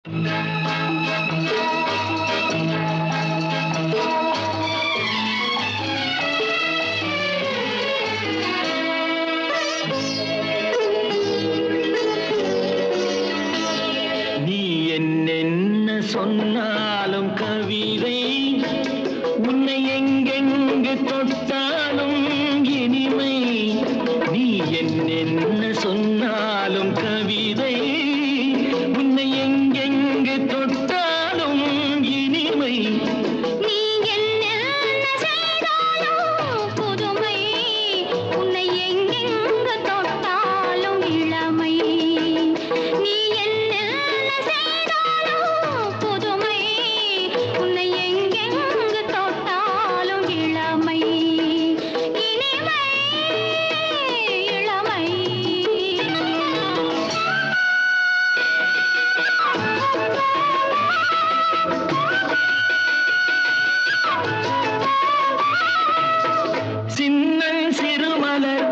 நீ என்னென்ன சொன்னாலும் கவிதை, உன்னை எங்கெங்கு தொட்டாலும் இனிமை. நீ என்னென்ன சொன்னாலும் கவிதை, உன்னை எங்கெங்கு தொட்டாலும் இனிமை. நீ என்னென்ன செய்தாலும் புதுமை, உன்னை எங்கெங்கு தொட்டாலும் இளமை. நீ என்னென்ன செய்தாலும் புதுமை, உன்னை எங்கெங்கு தொட்டாலும் இளமை. இனிமை, இளமை. சின்னன் சிறுமலர்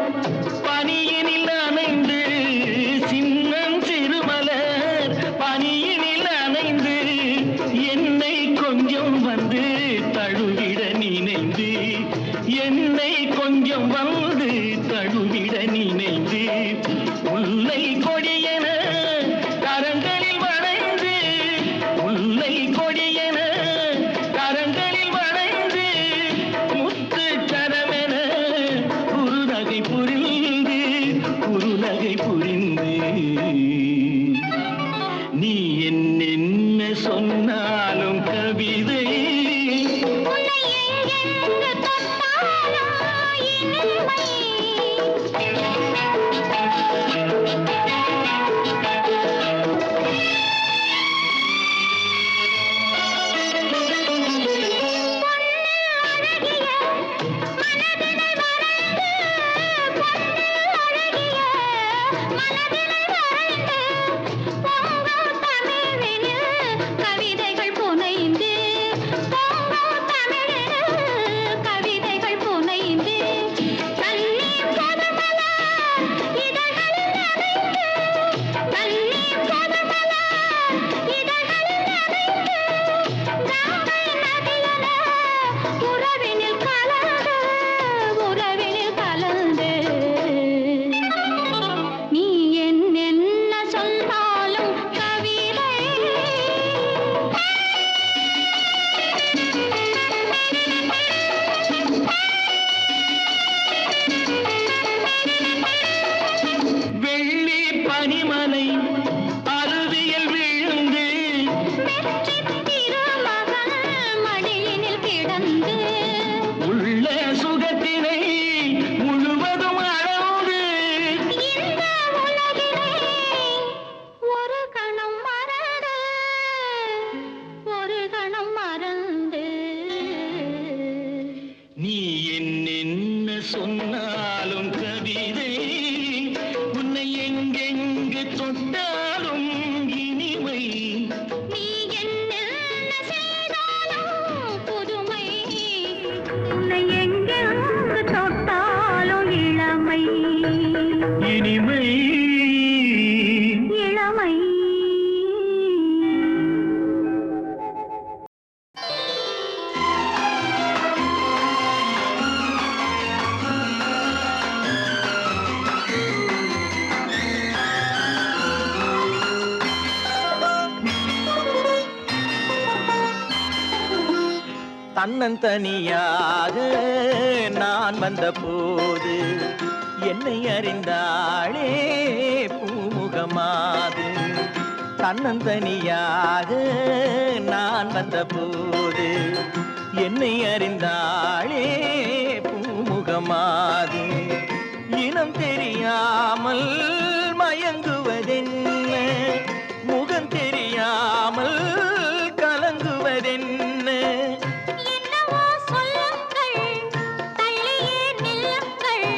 பனியினில் அணைந்து, சின்னன் சிறுமலர் பனியினில் அணைந்து, என்னை கொஞ்சம் வந்து தழுவிட நினைந்து, என்னை கொஞ்சம் வந்து தழுவிட நினைந்து, முல்லை கொடியென கரங்களில் வளைந்து, முல்லை கொடியென கரங்களில் வளைந்து, முத்து சரமென குறுநகை புரிந்து, குறுநகை புரிந்து. நீ என்னென்ன சொன்னாலும் கவிதை, உன்னை எங்கெங்கு தொட்டாலும் இனிமை. கவிதைகள் புனைந்து, கவிதைகள் புனைந்து, தண்ணீர் பொதுமல இதழ்களில் நனைந்து, தண்ணீர் பொதுமல இதழ்களில் நனைந்து, கங்கை நதியென உறவினில் கலந்து, உறவினில் கலந்து. நீ என்னென்ன சொன்னாலும் கவிதை. வெள்ளி பனிமலை அருவியில் விழுந்து, வெற்றித் திருமகன் மடியினில் கிடந்து, உள்ள சுகத்தினை முழுவதும் அளந்து, இந்த உலகினை ஒரு கணம் மறந்து, ஒரு கணம் மறந்து. நீ என்னென்ன சொன்னாலும் கவிதை, உன்னை எங்கெங்கு தொட்டாலும் இனிமை. நீ என்னென்ன செய்தாலும் புதுமை, உன்னை எங்கெங்கு தொட்டாலும் இளமை. இனிமை, இளமை. தன்னந்தனியாக நான் வந்த போது என்னை அறிந்தாளே பூமுகமாது. தன்னந்தனியாக நான் வந்த போது என்னை அறிந்தாளே பூமுகமாது. இனம் தெரியாமல் மயங்குவதென்ன, முகம் தெரியாமல் கலங்குவதென்ன. என்னவோ சொல்லுங்கள், தள்ளியே நில்லுங்கள்,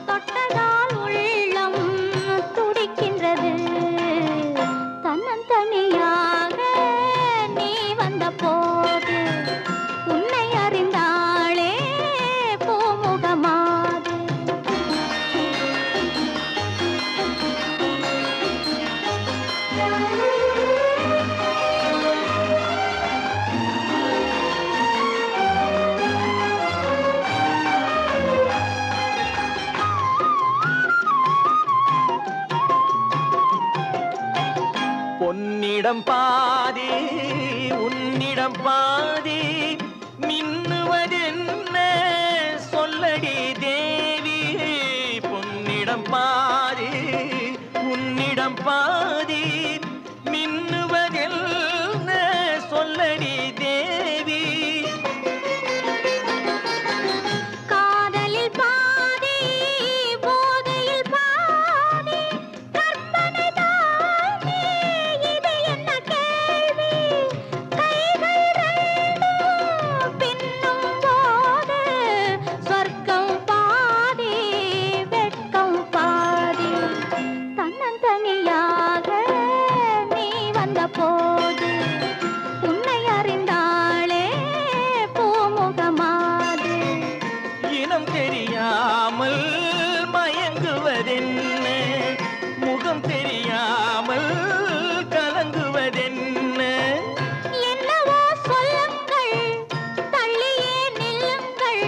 தொட்டதால் உள்ளம் துடிக்கின்றது. தன்னந்தனியாக நீ வந்த போது உன்னை அறிந்தாளே பூமுகமாது. உன்னிடம் பாதி உன்னிடம் பாதி மின்னுவதென்ன சொல்லடி தேவி பொன்னிடம் பாதி உன்னிடம் பாதி மின்னுவதென்ன சொல்லடி தேவி காதலில் பாதி போதையில் பாதி கற்பனை தானே இது என்ன கேள்வி கைகள் ரெண்டும் பின்னும் போது சொர்க்கம் பாதி வெட்கம் பாதி தன்னந்தனியாக நீ வந்த போது உன்னை அறிந்தாளே பூமுகமாது இனம் தெரியாமல் மயங்குவதென்ன முகம் தெரியாமல் கலங்குவதென்ன என்னவோ சொல்லுங்கள் தள்ளியே நில்லுங்கள்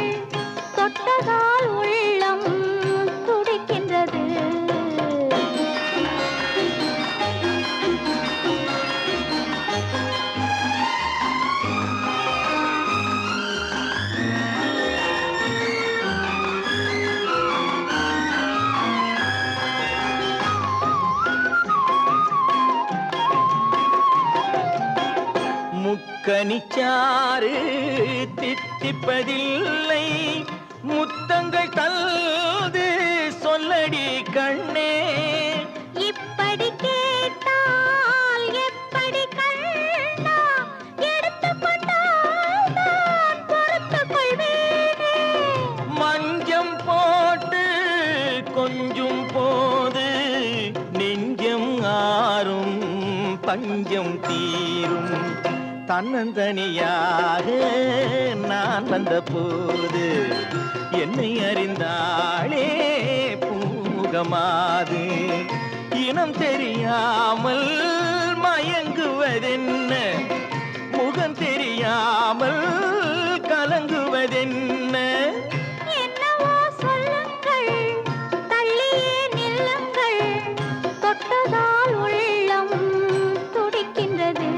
தொட்டதால் உள்ளம் துடிக்கின்றது முக்கனிச்சாறு தித்திப்பதில்லை முத்தங்கள் தல்து சொல்லடி கண்ணே இப்படி கேட்டால் எப்படி கண்ணா எடுத்துக்கொண்டால் நான் பொறுத்துக் கொள்வேனே மஞ்சம் போட்டு கொஞ்சம் போது நெஞ்சம் ஆறும் பஞ்சம் தீரும் தன்னந்தனியாக நான் வந்த போது என்னை அறிந்தாளே பூமுகமாது இனம் தெரியாமல் மயங்குவதென்ன முகம் தெரியாமல் கலங்குவதென்ன என்னவோ சொல்லுங்கள் தள்ளியே நில்லுங்கள் தொட்டதால் உள்ளம் துடிக்கின்றது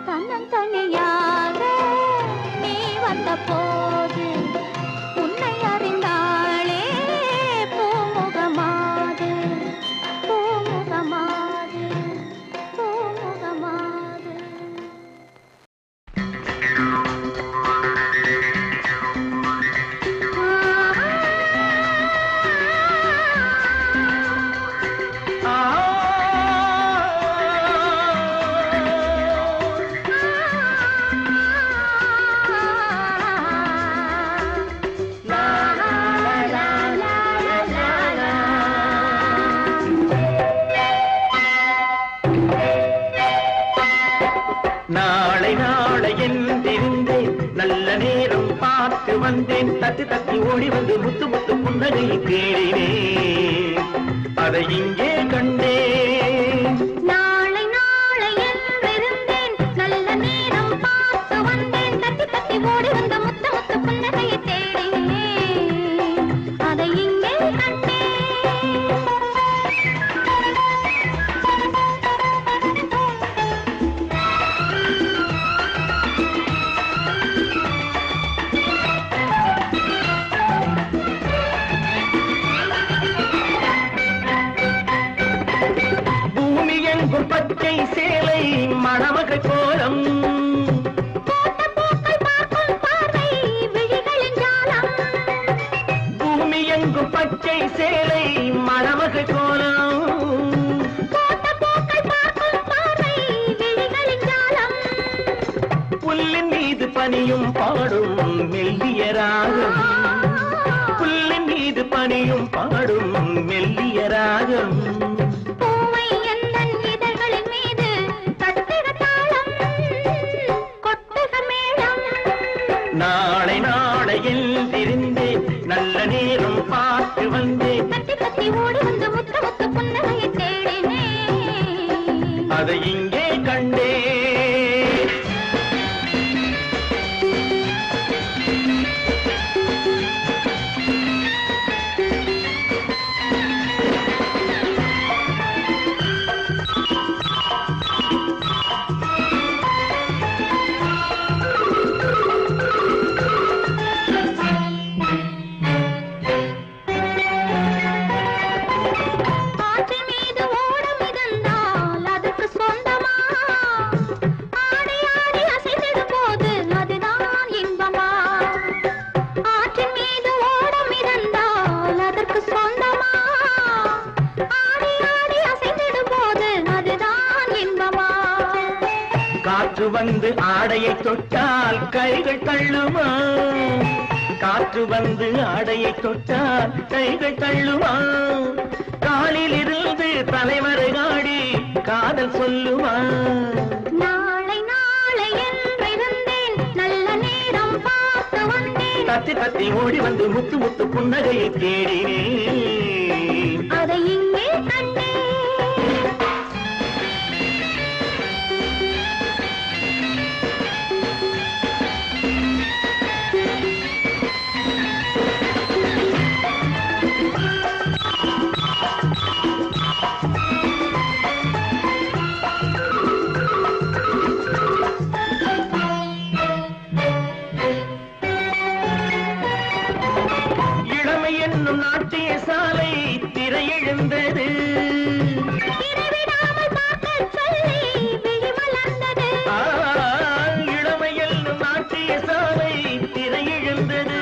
தன்னந்தனியாக நீ வந்த போது உன்னை அறிந்தாளே பூமுகமாது பூமுகமாது பூமுகமாது நாளை நாளை என்றிருந்தேன் நல்ல நேரம் பார்த்து வந்தேன் தட்டி தட்டி ஓடி வந்து முத்து முத்து புன்னகையை தேடினேன் அதை இங்கே கண்டேன் நாளை நாளை என்றிருந்தேன் நல்ல நேரம் பார்த்து வந்தேன் தட்டி தட்டி ஓடி வந்த முத்து முத்து புன்னகையை தேடினேன் அதை இங்கே கண்டேன் பூமி எங்கும் பச்சை சேலை மணமகள் கோலம் போட்ட பூக்கள் பார்க்கும் பார்வை விழிகளின் ஜாலம் பூமி எங்கும் பச்சை சேலை மணமகள் கோலம் போட்ட பூக்கள் பார்க்கும் பார்வை விழிகளின் ஜாலம் புல்லின் மீது பனியும் பாடும் மெல்லிய ராகம் புல்லின் மீது பனியும் பாடும் மெல்லிய ராகம் பூவை எந்தன் இதழ்களின் மீது தட்டுக தாளம் கொட்டுக மேளம் நாளை நாளை எழுந்திருந்தேன் நல்ல நேரம் பார்த்து வந்தேன் தட்டி தட்டி ஓடி வந்து முத்து முத்து புன்னகையை தேடினேன் அதை இங்கே கண்டேன் காற்று வந்து ஆடையை தொட்டால் கைகள் தள்ளுமா காற்று வந்து ஆடையை தொட்டால் கைகள் தள்ளுமா காலில் இருந்து தலைவரை ஆடி காதல் சொல்லுமா நாளை நாளை என்றிருந்தேன் நல்ல நேரம் பார்த்து வந்தேன் தத்தி தத்தி ஓடி வந்து முத்து முத்து புன்னகையை தேடினேன் அதை இங்கே கண்டேன் நாட்டிய சாலை திரையெழுந்தது இளமையில் நாட்டிய சாலை திரையெழுந்தது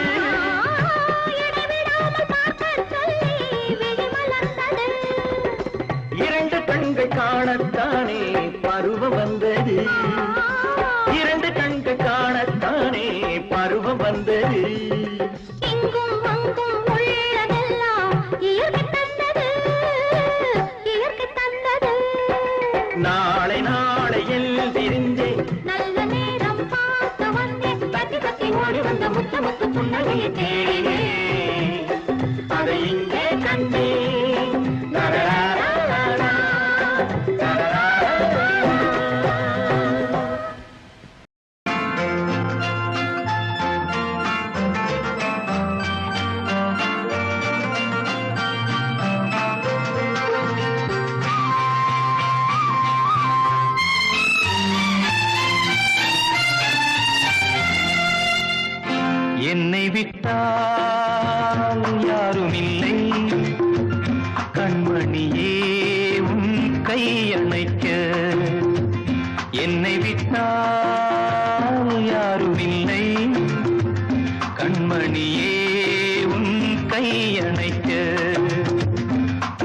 இரண்டு கண்கள் காணத்தானே பருவம் வந்தது இரண்டு கண்கள் காணத்தானே பருவம் வந்தது நாளை நாளை எழுந்திருந்தேன் நல்ல நேரம் பார்த்து வந்தேன் தத்தி தத்தி ஓடி வந்த முத்து முத்து புன்னகையை தேடினேன் அதை இங்கே கண்டேன் தரராரா, தரராரா. என்னை விட்டால் யாரும் இல்லை கண்மணியே உன் கை அணைக்க என்னை விட்டால் யாரும் இல்லை கண்மணியே உன் கை அணைக்க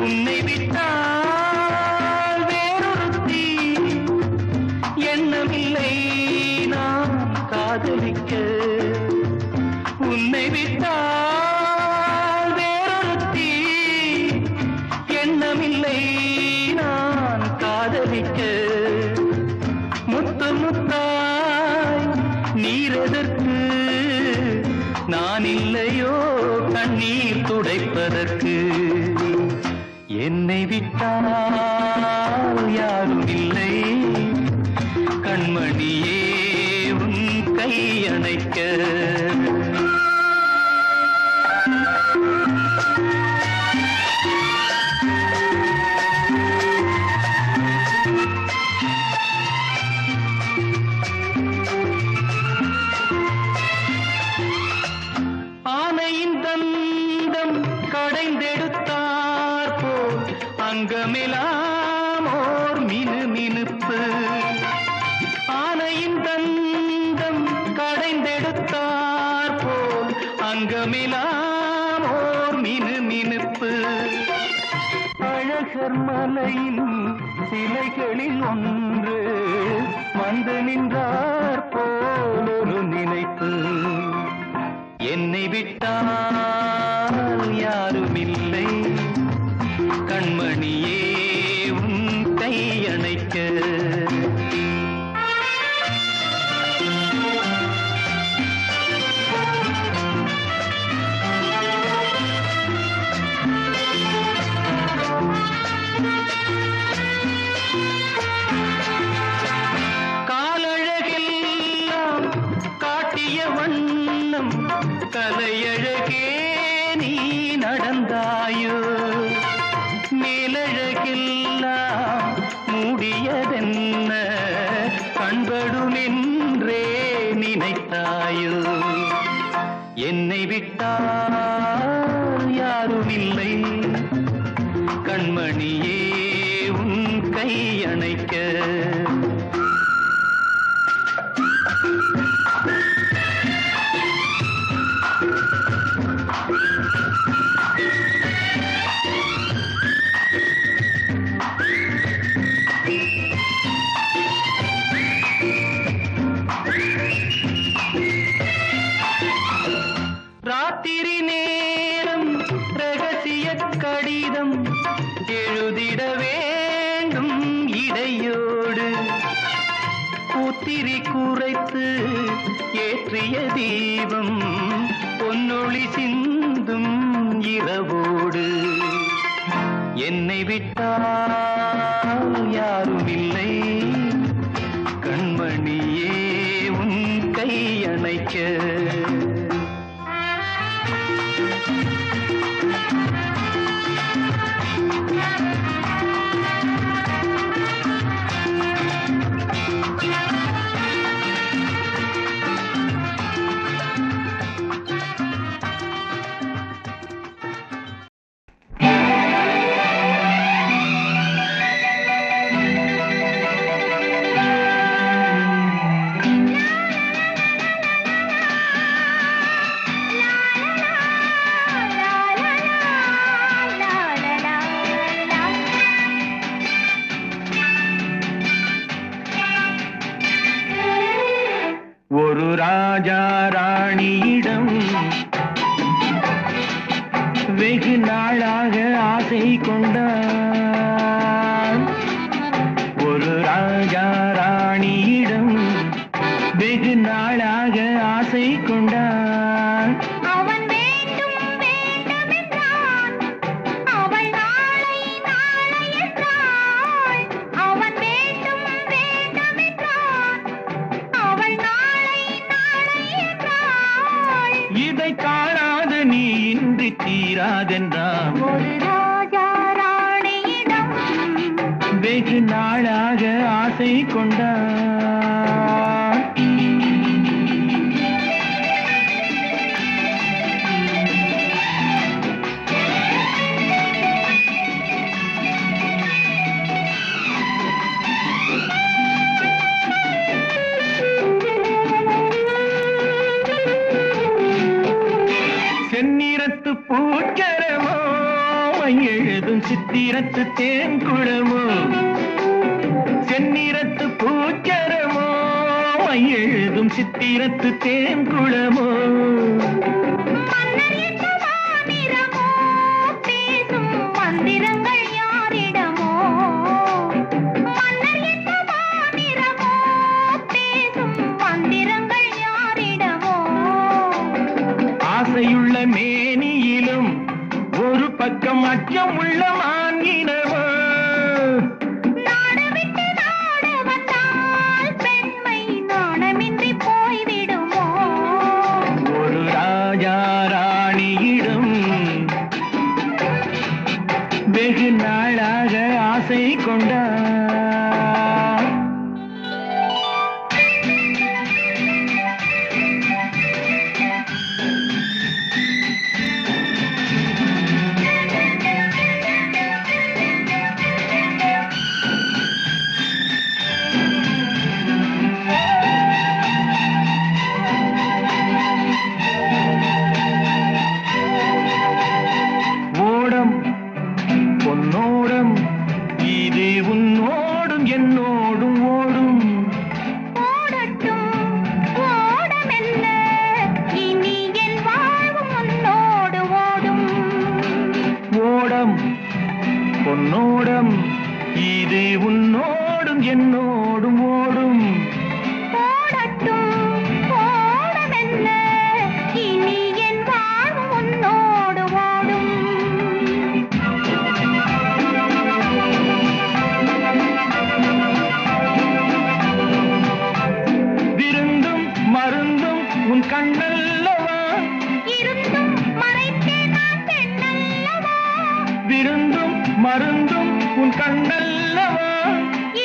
உன்னை விட்டால் வேறொருத்தி எண்ணமில்லை நான் காதலிக்க உன்னை விட்டால் வேறொருத்தி எண்ணமில்லை நான் காதலிக்க முத்து முத்தாய் நீரெதற்கு நான் இல்லையோ கண்ணீர் துடைப்பதற்கு என்னை விட்டால் யாரும் இல்லை கண்மணியே உன் கை அணைக்க ஆனையின் தந்தம் கடைந்தெடுத்தார் போல் அங்கமெல்லாம் ஓர் மினு மினுப்பு ஆனையின் தந்தம் கடைந்தெடுத்தார் போல் அங்கமெல்லாம் ஓர் மினு மினுப்பு அழகர் மலையின் சிலைகளில் ஒன்று வந்து நின்றார் போல் ஒரு நினைப்பு என்னை விட்டால் யாரும் இல்லை கண்மணியே உன் கை அணைக்க காலழகெல்லாம் காட்டிய வண்ணம் கலையழகே நீ நடந்தாயோ மேலழகெல்லாம் மூடியதென்ன கண்படுமென்றே நினைத்தாயோ என்னை விட்டால் யாரும் இல்லை கண்மணியே உன் கை அணைக்க பூத்திரி குறைத்து ஏற்றிய தீபம் பொன்னொளி சிந்தும் இரவோடு என்னை விட்டால் யாரும் இல்லை கண்மணியே உன் கையணைக்க ஒரு ராஜா ராணியிடம் வெகு நாளாக ஆசை கொண்டான். ஒரு ராஜா ராணியிடம் வெகு நாளாக ஆசை கொண்டான். அவன் வேண்டும் வேண்டும் என்றான், அவள் நாளை நாளை என்றாள். அவன் வேண்டும் வேண்டும் என்றான், அவள் நாளை நாளை என்றாள். இதை காணாது நீ இன்றி தீராதென்றான். ஒரு ராஜா ராணியிடம் வெகு நாளாக ஆசை கொண்டான். செந்நிறத்து பூச்சரமோ எழுதும் சித்திரத்து தேன்குளமோ. செந்நிறத்து பூச்சரமோ எழுதும் சித்திரத்து தேன்குளமோ. மன்னர் என்ற மாநிறமோ பேசும் மந்திரங்கள் யாரிடமோ. மன்னர் என்ற மாநிறமோ பேசும் மந்திரங்கள் யாரிடமோ. ஆசையுள்ள மேனியிலும் ஒரு பக்கம் அச்சம் உள்ள மான்கினவோ. நாடு விட்டு நாடு வந்தால் பெண்மை நாணமின்றி போய்விடுமோ. ஒரு ராஜா ராணியிடம் வெகு நாளாக ஆசை கொண்டான். ஓடம் பொன்னோடம் இது உன்னோடும் என்னோடும் ஓடும். ஓடட்டும் ஓடமெல்ல இனி என் வாழ்வும் உன்னோடு ஓடும். ஓடம் பொன்னோடம் இது உன்னோடும் என்னோடும் ஓடும். ஓடட்டும் ஓடமெல்ல இனி என் வாழ்வும் உன்னோடு ஓடும். விருந்தும் மருந்தும் உன் கண்ணல்லவா. இருந்தும் மறைத்தே நான் பெண்ணல்லவா. விருந்தும் மருந்தும் உன் கண்ணல்லவா.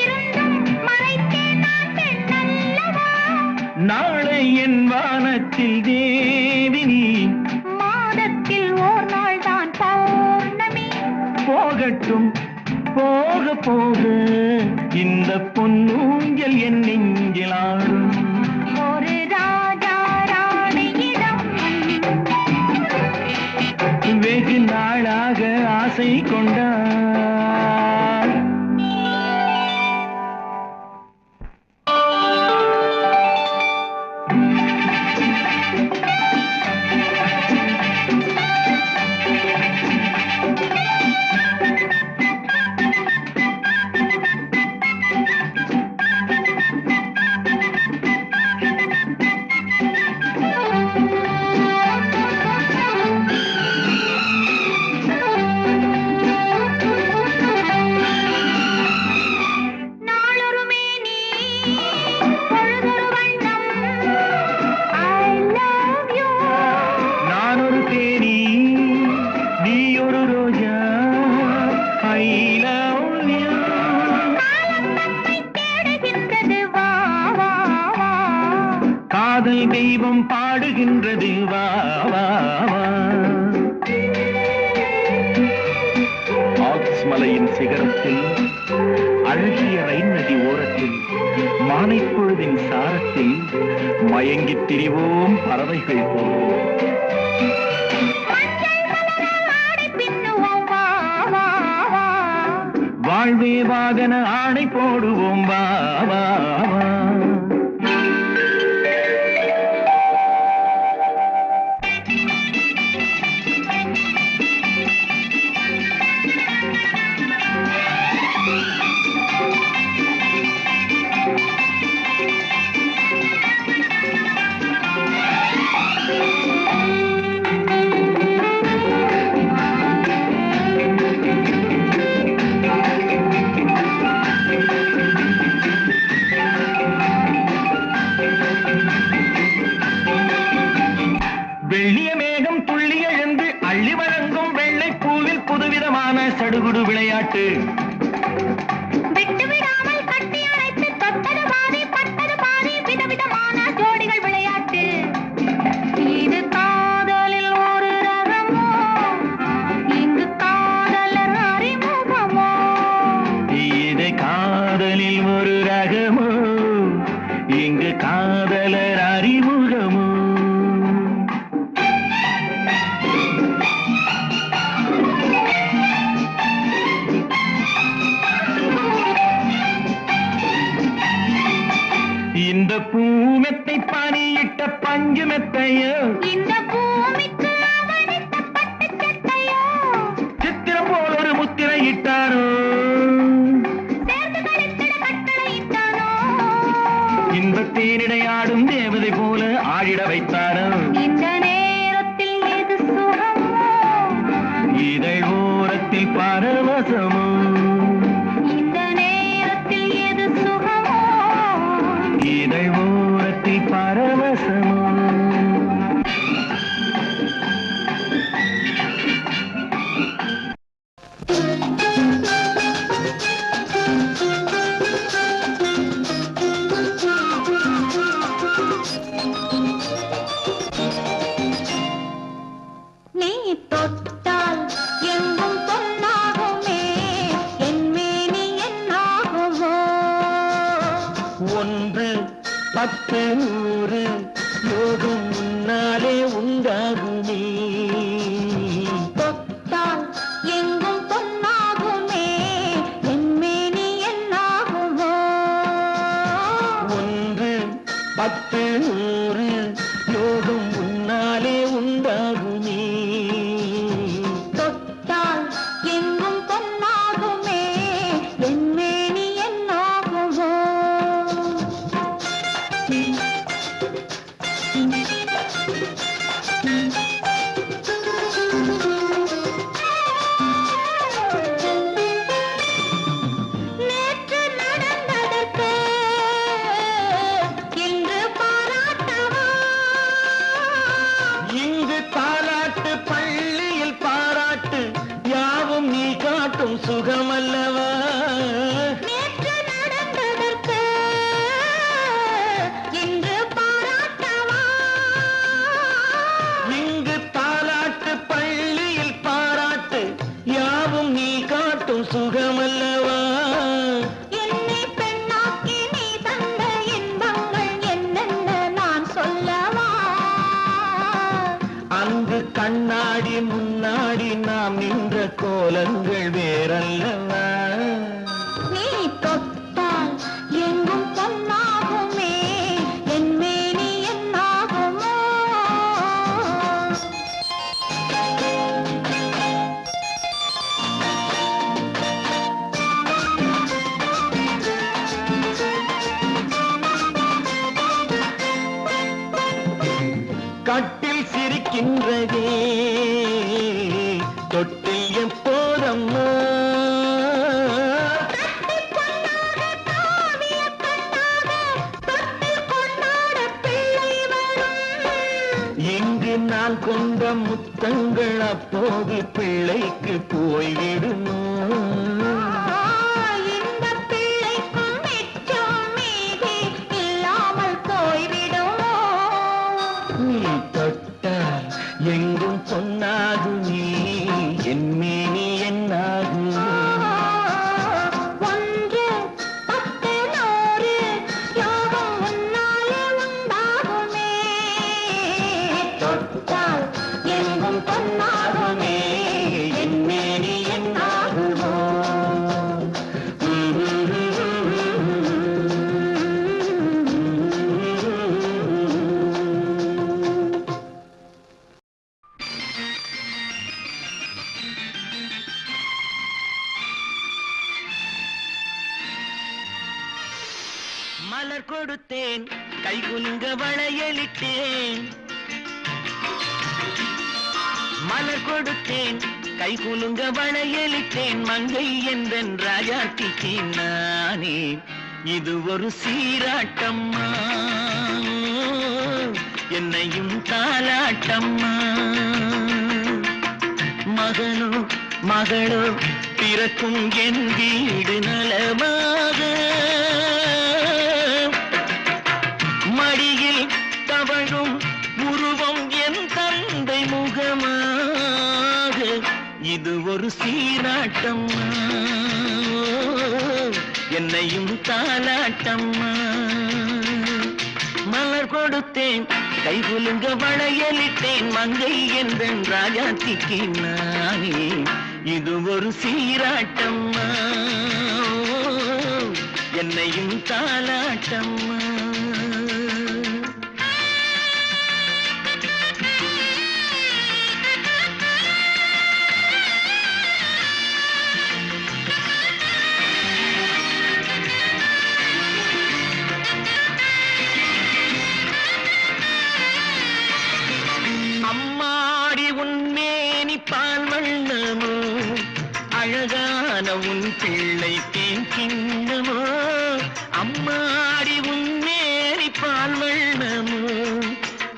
இருந்தும் மறைத்தே நான் பெண்ணல்லவா. நாளை என் வானத்தில் தேவினி. மாதத்தில் ஓர் நாள் தான் பௌர்ணமி. போகட்டும் போக போக இந்த பொன்னூஞ்சல் என் நெஞ்சில் ஆடும். ஒரு ராஜா ராணியிடம் வெகு நாளாக ஆசை கொண்டான். காதல் தெய்வம் பாடுகின்றது வா வா வா. ஆல்ப்ஸ் மலையின் சிகரத்தில் அழகிய ரைன் நதி ஓரத்தில் மாலைப்பொழுதின் சாரத்தில் மயங்கித் திரிவோம் பறவைகள் போல். வாழ்வே வாகன ஆணை போடுவோம் வா வா வா. வெள்ளிய மேகம் துள்ளி எழுந்து அள்ளி வழங்கும் வெள்ளை பூவில் புதுவிதமான சடுகுடு விளையாட்டு. விட்டு விடாமல் கட்டி அணைத்து தொட்டது பாதி பட்டது பாதி விதவிதமான ஜோடிகள் விளையாட்டு. இது காதலில் ஒரு ரகமோ, இங்கு காதலர் அறிமுகமோ. இது காதலில் ஒரு ரகமோ, இங்கு காதலர் அறிமுகமோ. இந்த பூமெத்தை பணியிட்ட பஞ்சு மெத்தையோ, இந்த பூமிக்கு அவனித்த பட்டு சட்டையோ, சித்திரம் போல் ஒரு முத்திரையிட்டாரோ, சேர்ந்து கழித்திட கட்டளையிட்டானோ, இன்பத் தேனிடையாடும் தேவதை போல ஆடிட வைத்தாரோ. இந்த நேரத்தில் எது சுகமோ, இதழ் ஓரத்தில் பரவசமோ, இந்த நேரத்தில் எது சுகமோ, இதழ் ஓரத்தில் பரவசமோ. நீ தொட்டால் எங்கும் பொன்னாகுமே, என் மேனி என்னாகுமோ. 1 10 100 யோகம் முன்னாலே உண்டாகுமே. தொட்டால் எங்கும் பொன்னாகுமே, என் மேனி என்னாகுமோ. 1 10 100 யோகம் முன்னாலே உண்டாகுமே. தொட்டால் எங்கும் பொன்னாகுமே, என் மேனி என்னாகுமோ. நேற்று நடந்ததற்கு இன்று பாராட்டவா, இங்கு தாலாட்டு பள்ளியில் பாராட்டு யாவும் நீ காட்டும் சுகமல்லவா. நேற்று நடந்ததற்கு இன்று பாராட்டவா, இங்கு தாலாட்டு பள்ளியில் பாராட்டு யாவும் நீ காட்டும் சுகமல்லவா. என்னை பெண்ணாக்கி நீ தந்த இன்பங்கள் என்னென்ன நான் சொல்லவா. அங்கு கண்ணாடி முன்னாடி நாம் நின்ற கோலங்கள் வேறல்லவா. நீ தொட்டால் எங்கும் பொன்னாகுமே, என் மேனி என்னாகுமோ. கட்டில் சிரிக்கின்றதே தொட்டில் எப்போதம்மா. கட்டிப் பொன்னாக தாவிய கண்ணாக தொட்டில் கொண்டாட பிள்ளை வரும். இங்கு நான் கொண்ட முத்தங்கள் அப்போது பிள்ளைக்கு போய்விடுமோ. இந்த பிள்ளைக்கும் மிச்சம் மீதி இல்லாமல் போய்விடுமோ. மலர் கொடுத்தேன் கைகுலுங்க வளையலிட்டேன் மலர் கொடுத்தேன் கைகுலுங்க வளையலிட்டேன் மங்கை என்பன் ராஜாத்திக்கு நானே இது ஒரு சீராட்டம்மா என்னையும் தாலாட்டம்மா மகனோ மகளோ பிறக்கும் என் வீடு நலமாக மடியில் தவழும் உருவம் என் தந்தை முகமாக இது ஒரு சீராட்டம்மா என்னையும் தாலாட்டம்மா மலர் கொடுத்தேன் கைகுலுங்க வளையலிட்டேன் மங்கை என்பன் ராஜாத்திக்கு நானே இது ஒரு சீராட்டம்மா என்னையும் தாலாட்டம்மா அம்மாடி உன்மேனி பால் வண்ணமோ அழகான உன் பிள்ளை தேன் கிண்ணமோ அம்மாடி உன்மேனி பால் வண்ணமோ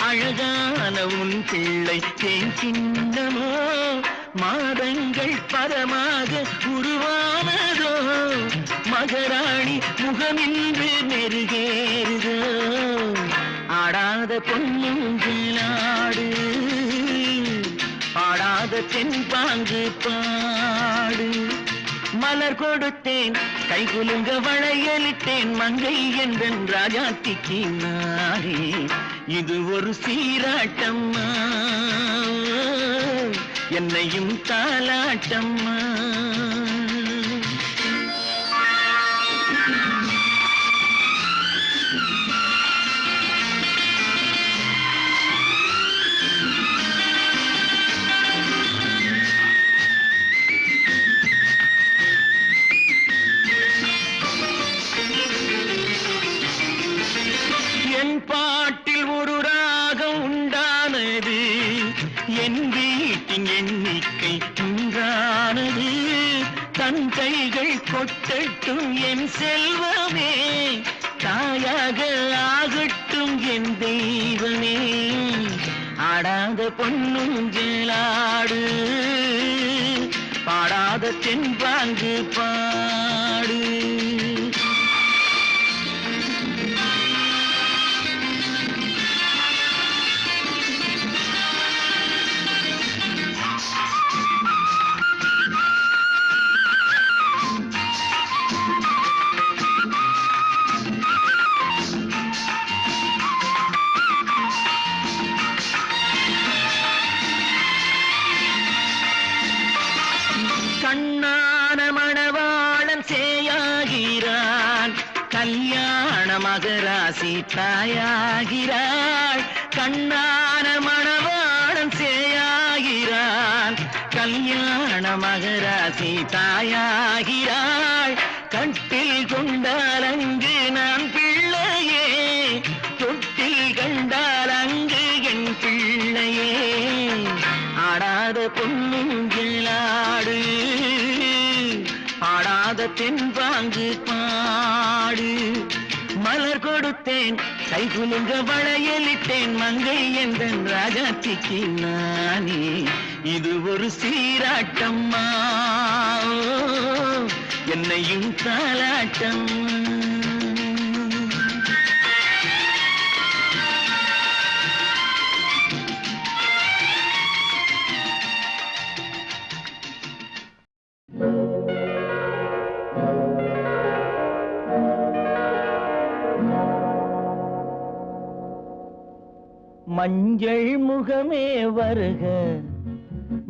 அழகான உன் பிள்ளை தேன் கிண்ணமோ மாதங்கள் பரமாக உருவானதோ மகராணி முகமின்று நெருகேறுதோ ஆடாத பொன்னுங்களாடு பாடாத தென்பாங்கு பாடு மலர் கொடுத்தேன் கைகுலுங்க வளையலிட்டேன் மங்கை என்பன் ராஜாத்திக்கு நானே இது ஒரு சீராட்டம்மா என்னையும் தாலாட்டம்மா என் பாட்டில் ஒரு ராகம் உண்டானது என் வீட்டின் எண்ணிக்கை உண்டானது தன் கைகள் கொட்டட்டும் என் செல்வமே தாயாக ஆகட்டும் என் தெய்வமே ஆடாத பொன்னுங்களாடு பாடாத தென்பாங்கு பாடு கண்ணான மணவாளன் சேயாகிறான் கல்யாண மகராசி தாயாகிறாள் கண்ணான மணவாளன் சேயாகிறான் கல்யாண மகராசி தாயாகிறாள் கட்டில் கொண்டால் அங்கு நான் பிள்ளையே தொட்டில் கண்டால் அங்கு என் பிள்ளையே ஆடாத பொன்னுங்களாடு பாடாத தென்பாங்கு பாடு மலர் கொடுத்தேன் கைகுலுங்க வளையலிட்டேன் மங்கை என்பன் ராஜாத்திக்கு நானே இது ஒரு சீராட்டம்மா என்னையும் தாலாட்டம்மா மஞ்சள் முகமே வருக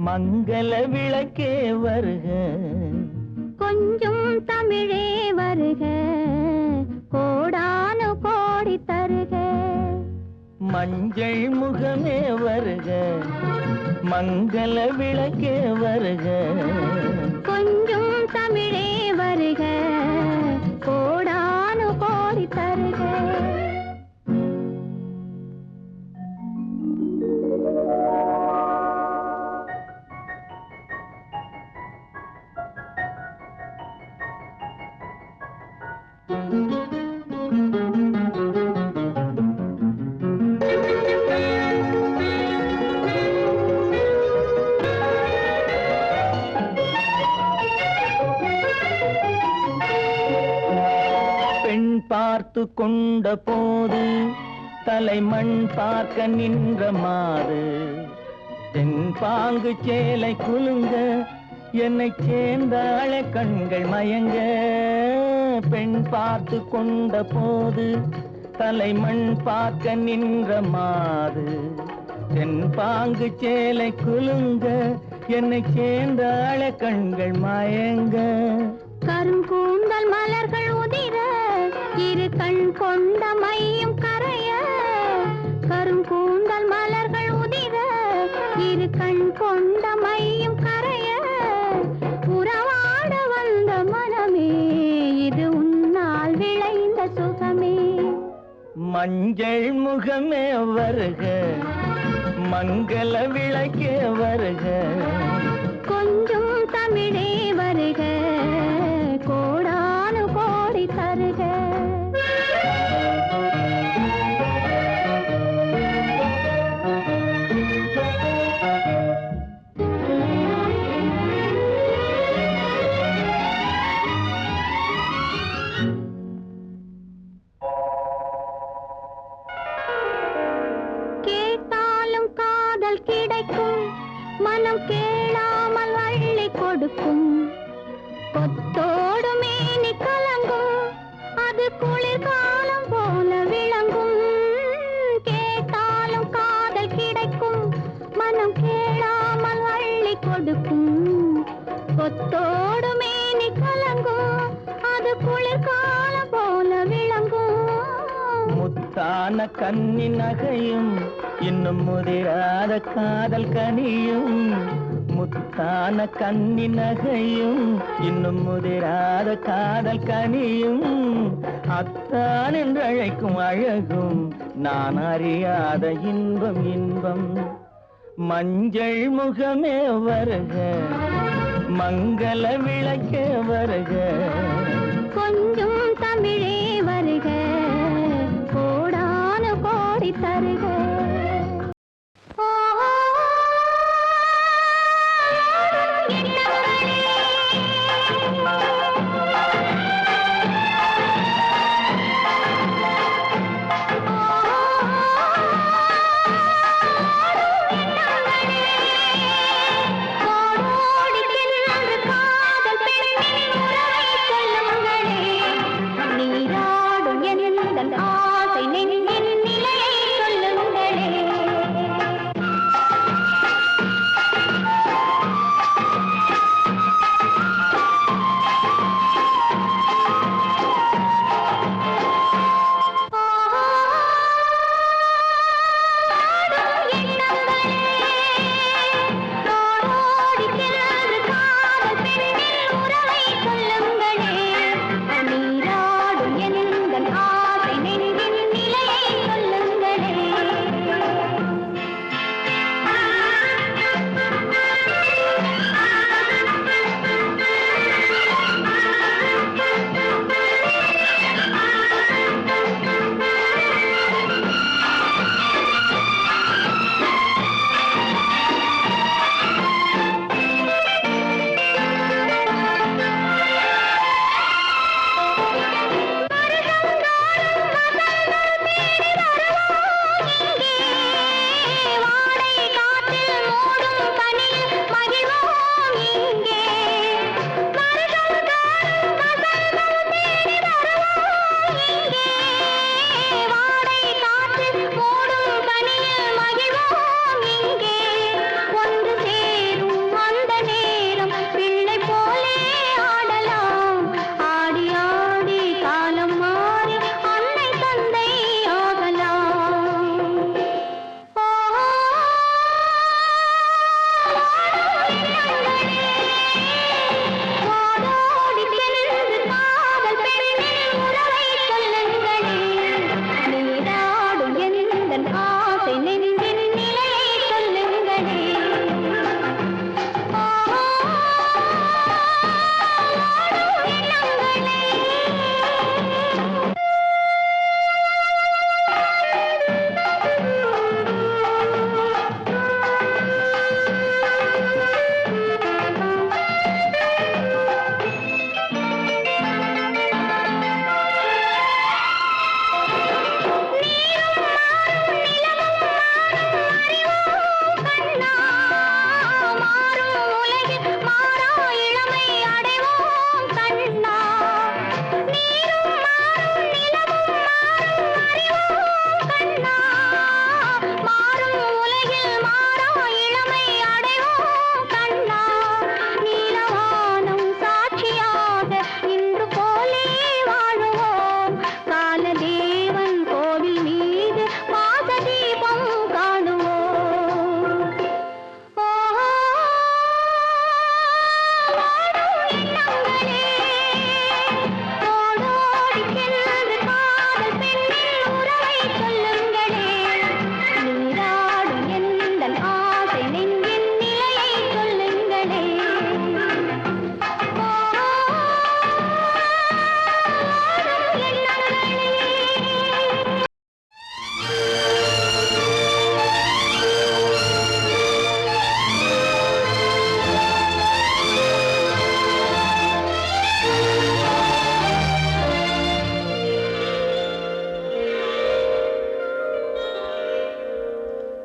மங்கள விளக்கே வருக கொஞ்சம் தமிழே வருக கோடானு கோடி தருக மஞ்சள் முகமே வருக மங்கள விளக்கே வருக கொஞ்சம் தமிழே வருக கோடானு கோடி தருக கொண்ட போது தலைமண் பார்க்க நின்ற மாது தென்பாங்கு சேலை குலுங்க என்னை சேர்ந்தாள கண்கள் மயங்க பெண் பார்த்து கொண்ட போது தலைமண் பார்க்க நின்ற மாது தென்பாங்கு சேலை குலுங்க என்னை சேர்ந்தாள கண்கள் மயங்க கருங்கூந்தல் மலர்கள் உதிர இரு கண் கொண்ட மையும் கரைய கருங்கூந்தல் மலர்கள் உதிர இரு கண் கொண்ட மையும் கரைய உறவாட வந்த மனமே இது உன்னால் விளைந்த சுகமே மஞ்சள் முகமே வருக மங்கள விளக்கே வருக கொஞ்சம் தமிழே வருக கோடானு கோடி தருக கேட்டாலும் காதல் கிடைக்கும் மனம் கேளாமல் அள்ளி கொடுக்கும் கொத்தோடு மேனி கலங்கும் அது குளிர்காலம் போல விளங்கும் கேட்டாலும் காதல் கிடைக்கும் மனம் கேளாமல் அள்ளி கொடுக்கும் கொத்தோடு மேனி கலங்கும் அது குளிர்காலம் போல விளங்கும் முத்தான கன்னி நகையும் இன்னும் முதிராத காதல் கனியும் முத்தான கன்னி நகையும் இன்னும் முதிராத காதல் கனியும் அத்தான் என்று அழைக்கும் அழகும் நான் அறியாத இன்பம் இன்பம் மஞ்சள் முகமே வருக மங்கள விளக்கே வருக கொஞ்சம் தமிழே வருக கோடானு கோடி தருக நீராடும் எந்த ஆசை நெஞ்சின் நிலையை சொல்லுங்களே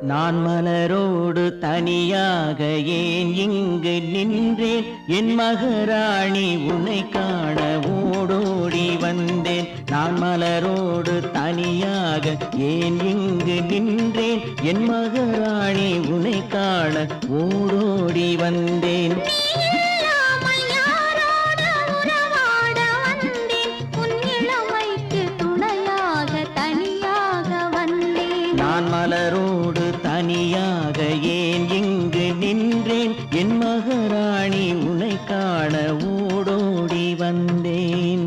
நான் மலரோடு தனியாக ஏன் இங்கு நின்றேன் என் மகராணி உன்னை காண ஓடோடி வந்தேன் நான் மலரோடு தனியாக ஏன் இங்கு நின்றேன் என் மகராணி உன்னை காண ஓடோடி வந்தேன் நான் மலரோடு தனியாக ஏன் இங்கு நின்றேன் என் மகராணி உன்னை காண ஓடோடி வந்தேன்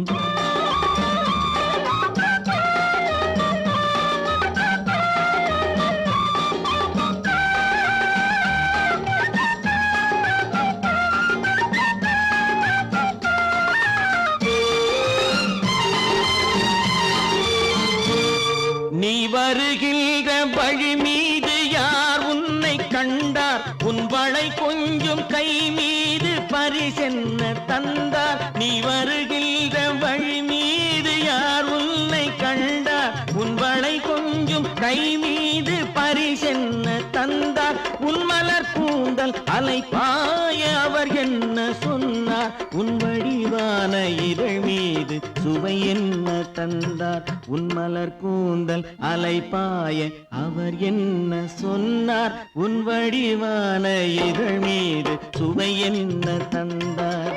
நீ வருகின்ற வழி மீது யார் உன்னை கண்டார் உன் வளை கொஞ்சம் கை மீது பரிசென்ன தந்தார் நீ வருகின்ற வழி மீது யார் உன்னை கண்டார் உன் வளை கொஞ்சம் கை மீது பரிசென்ன தந்தார் உன் மலர் கூந்தல் அலை பாய அவர் என்ன சொன்னார் உன் வடிவான இதழ் மீது சுவை என்ன தந்தார் உன் மலர் கூந்தல் அலை பாய அவர் என்ன சொன்னார் உன் வடிவான இதழ் மீது சுவை என்ன தந்தார்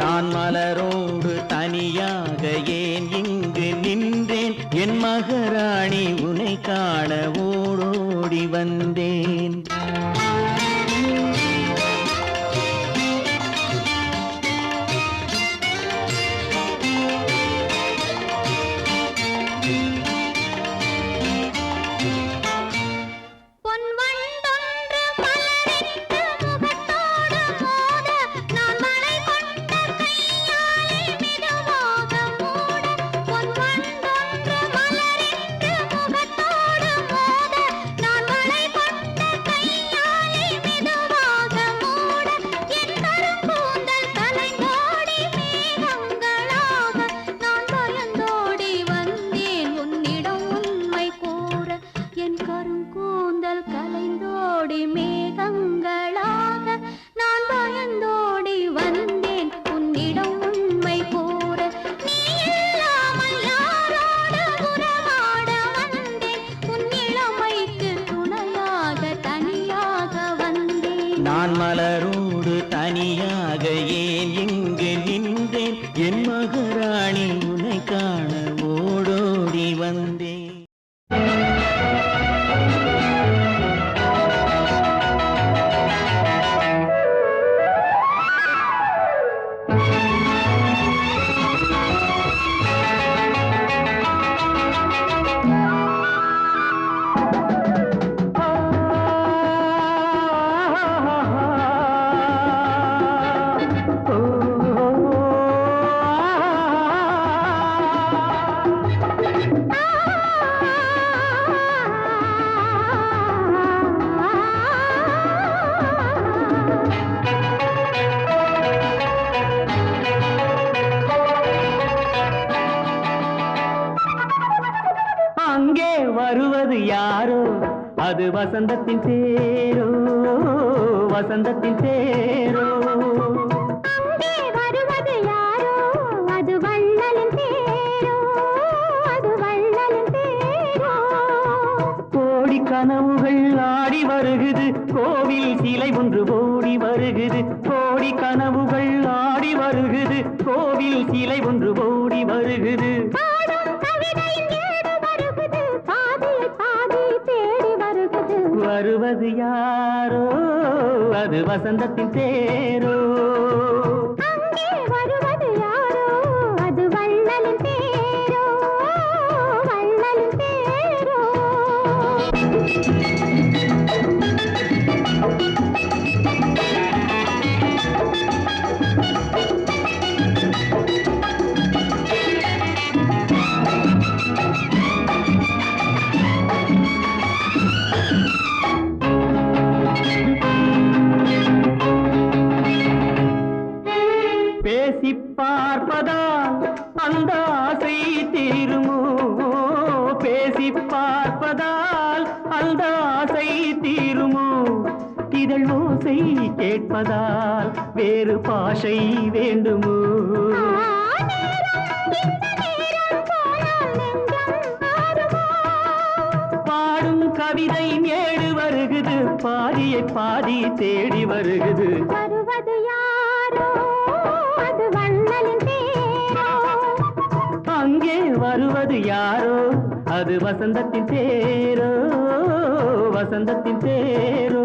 நான் மலரோடு தனியாக ஏன் இங்கு நின்றேன் என் மகராணி உன்னை காண ஓடோடி வந்தேன் நான் மலரோடு தனியாக ஏன் இங்கு நின்றேன் என் மகராணி உன்னை காண ஓடோடி வந்தேன் அங்கே வருவது யாரோ அது வசந்தத்தின் தேரோ வசந்தத்தின் தேரோ அங்கே வருவது யாரோ அது வள்ளலின் தேரோ அது வள்ளலின் தேரோ கோடி கனவுகள் ஆடி வருகுது கோவில் சிலை ஒன்று ஓடி வருகுது கோடி கனவுகள் ஆடி வருகுது கோவில் சிலை ஒன்று ஓடி வருகுது வருவது யாரோ அது வசந்தத்தின் தேரோ அங்கே வருவது யாரோ அது வள்ளலின் தேரோ வள்ளலின் தேரோ கிளிகள் ஓசை கேட்பதால் வேறு பாஷை வேண்டுமோ? பாடும் கவிதை மேடு வருகுது, பாதியை பாதி தேடி வருகுது. வருவது யாரோ அது வள்ளலின் தேரோ. அங்கே வருவது யாரோ அது வசந்தத்தின் தேரோ, வசந்தத்தின் தேரோ.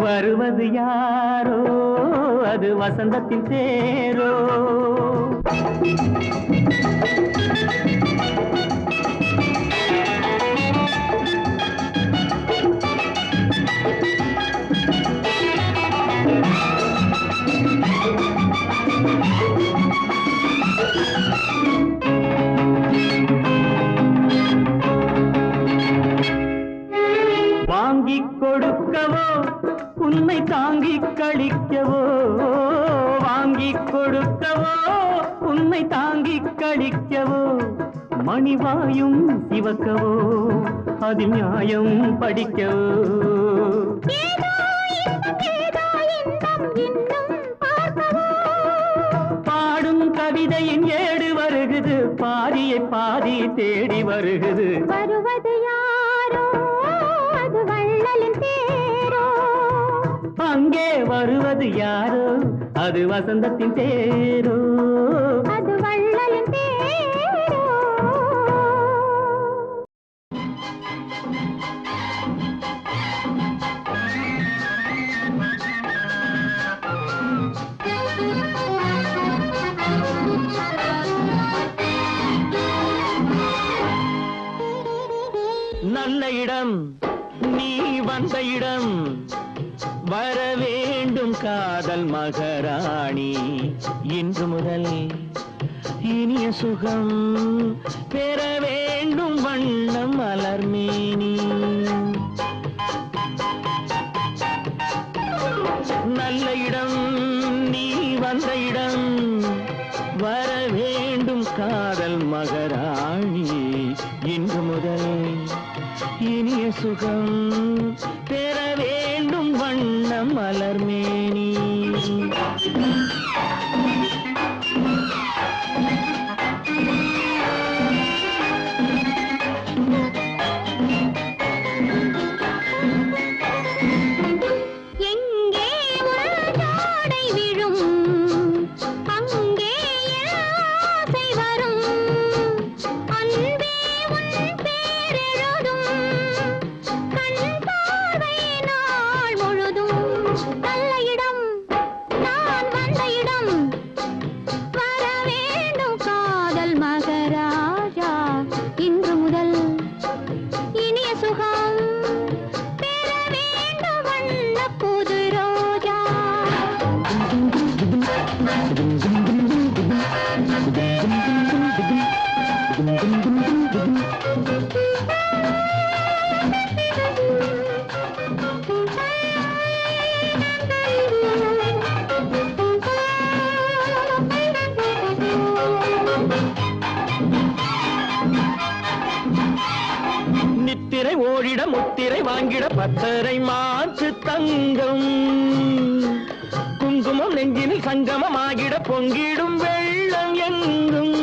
வருவது யாரோ அது வசந்தத்தின் தேரோ. வாங்கிக் கொடுக்கவோ உன்னை தாங்கிக் கழிக்கவோ, வாங்கிக் கொடுக்கவோ உன்னை தாங்கிக் கழிக்கவோ, மணிவாயும் சிவக்கவோ அதில் நியாயம் படிக்கவோ. பாடும் கவிதையின் ஏடு வருகுது, பாதியை பாதி தேடி வருகுது. வருவது யாரோ அது வள்ளலின் தேரோ. அங்கே வருவது யாரோ அது வசந்தத்தின் தேரோ, அது வள்ளலின் தேரோ. நல்ல இடம் நீ வந்த இடம், வர வேண்டும் காதல் மகாராணி. இன்று முதல் இனிய சுகம் பெற வேண்டும் வண்ணம் மலர்மேனி. நல்ல இடம் நீ வந்த இடம், வர வேண்டும் காதல் மகாராணி. இன்று முதல் இனிய சுகம் பெற வேண்டும் வண்ணம் மலர்மேனி. நித்திரை ஓடிட முத்திரை வாங்கிட பத்தரை மாற்று தங்கம், குங்குமம் நெஞ்சினில் சங்கமம் ஆகிட பொங்கிடும் வெள்ளம் எங்கும்.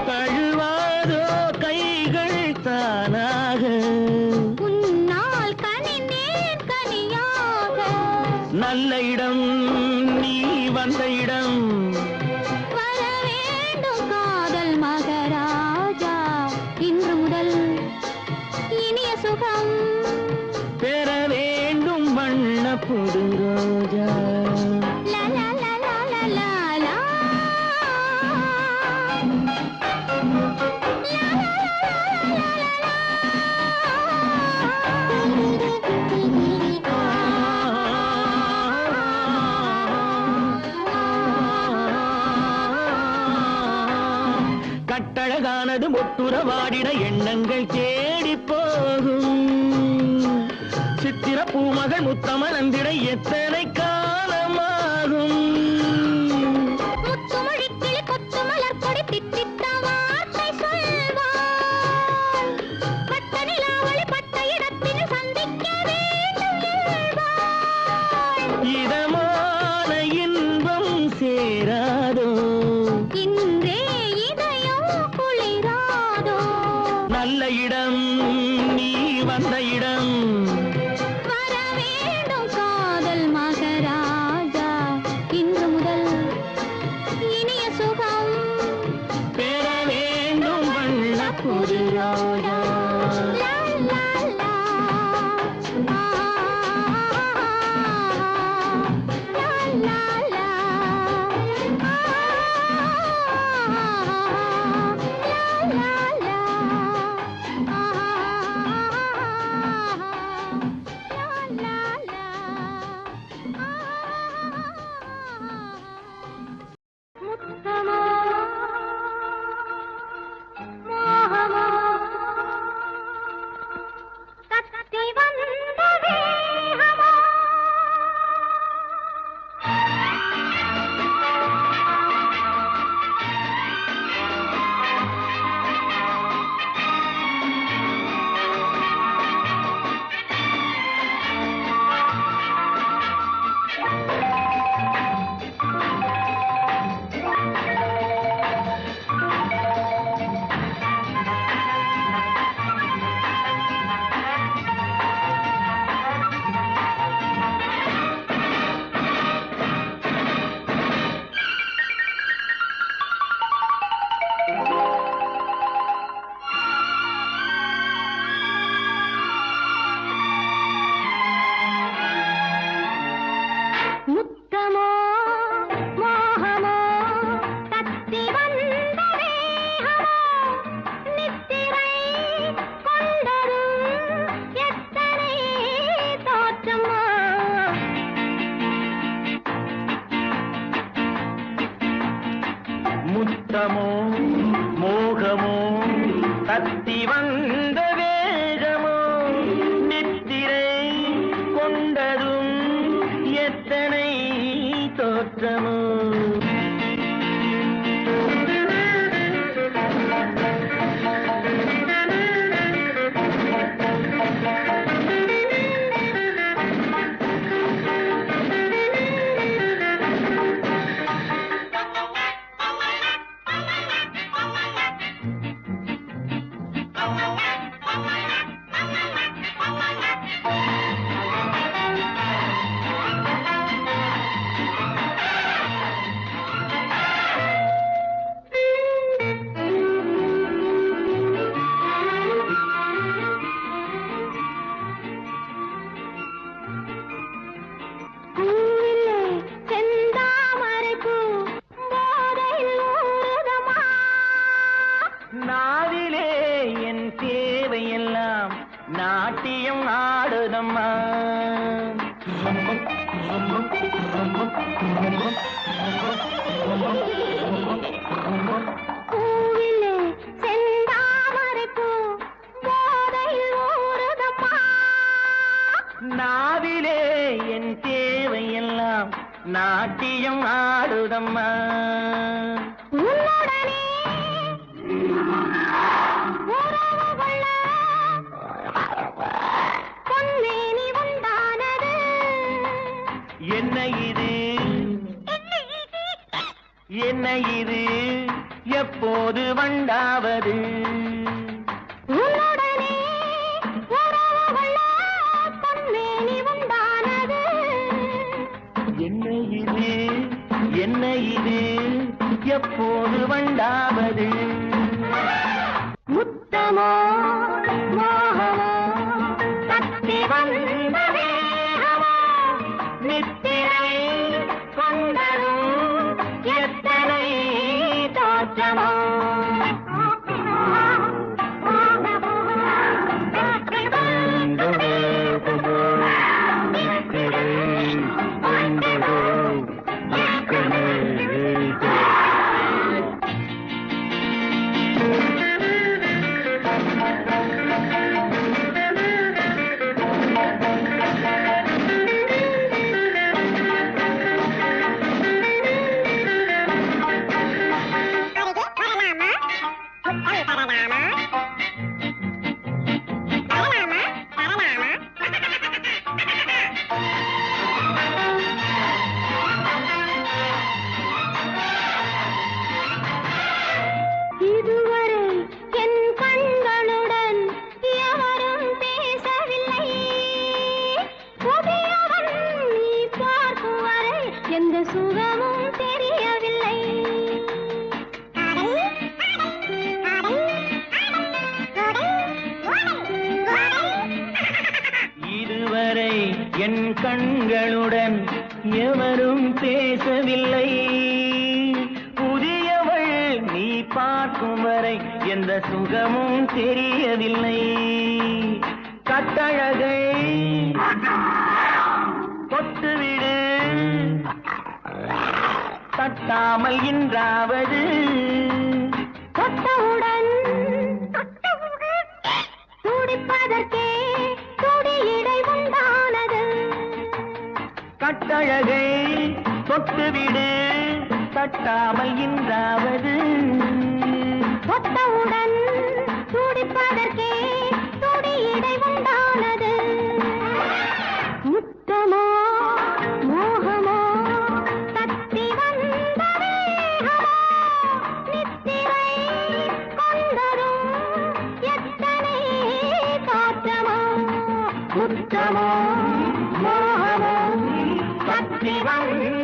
கழுவாதோ கைகள் தானாக, நல்ல இடம் நீ வந்த இடம், மொட்டழகானது மொட்டுறவாடிட எண்ணங்கள் தேடி போகும். சித்திர பூமகள் முத்தமலந்திட எத்தனை காலமாகும். முத்துமொழி கிளி கொத்து மலர்கொடி தித்தித்த வார்த்தை சொல்வாள். பட்ட நிலாவளி பட்ட இடத்தில் சந்திக்க வேண்டும் என்பாள். இதமான இன்பம் சேராதோ, இன்றே இதயம் குளிராதோ. நல்ல இடம் நீ வந்த இடம். வர வேண்டும் காதல் மகராஜா, இன்று முதல் இனிய சுகம் பெற வேண்டும் வண்ண புது ரோஜா. லா, லா, லா. ஆ, லா, லா, லா. ஆ, லா, லா, லா. ஆ, லா, லா, லா. முத்தமோ மோகமோ கத்தி வந்த வேகமோ. முத்தமோ மோகமோ கத்தி வந்த வேகமோ. நித்திரை கொண்டரும் எத்தனை தோற்றமோ. முத்தமோ மோகமோ கத்தி வந்த வேகமோ. நித்திரை கொண்டதும் எத்தனை தோற்றமோ. பூவிலே செந்தாமரை பூ போதையில் ஊறுதம்மா. நாவிலே என் தேவையெல்லாம் நாட்டியம் ஆடுதம்மா. பூவிலே செந்தாமரை பூ போதையில் ஊறுதம்மா. நாவிலே என் தேவையெல்லாம் நாட்டியம் ஆடுதம்மா. உன்னுடனே உறவு கொள்ள பொன்மேனி உண்டானது. என்ன இது என்ன இது எப்போது வண்டாவது. உன்னுடனே உறவு கொள்ள பொன்மேனி உண்டானது. என்ன இது என்ன இது எப்போது வண்டாவது. முத்தமோ மோகமோ கத்தி வந்த வேகமோ. நித்திரை கொண்டதும் எத்தனை தோற்றமோ. பார்க்கும் வரை எந்த சுகமும் தெரியவில்லை. கட்டழகை தொட்டுவிடு, தட்டாமல் இன்றாவது தொட்டவுடன் துடிப்பதற்கே துடியிடை உண்டானது. கட்டழகை தொட்டுவிடு, தட்டாமல் இன்றாவது தொட்டவுடன் துடிப்பதற்கே துடியிடை உண்டானது. முத்தமோ மோகமோ தத்தி வந்த வேகமோ நித்திரை கொண்டதும் எத்தனை காற்றமோ. முத்தமோ மோகமோ தத்தி வந்த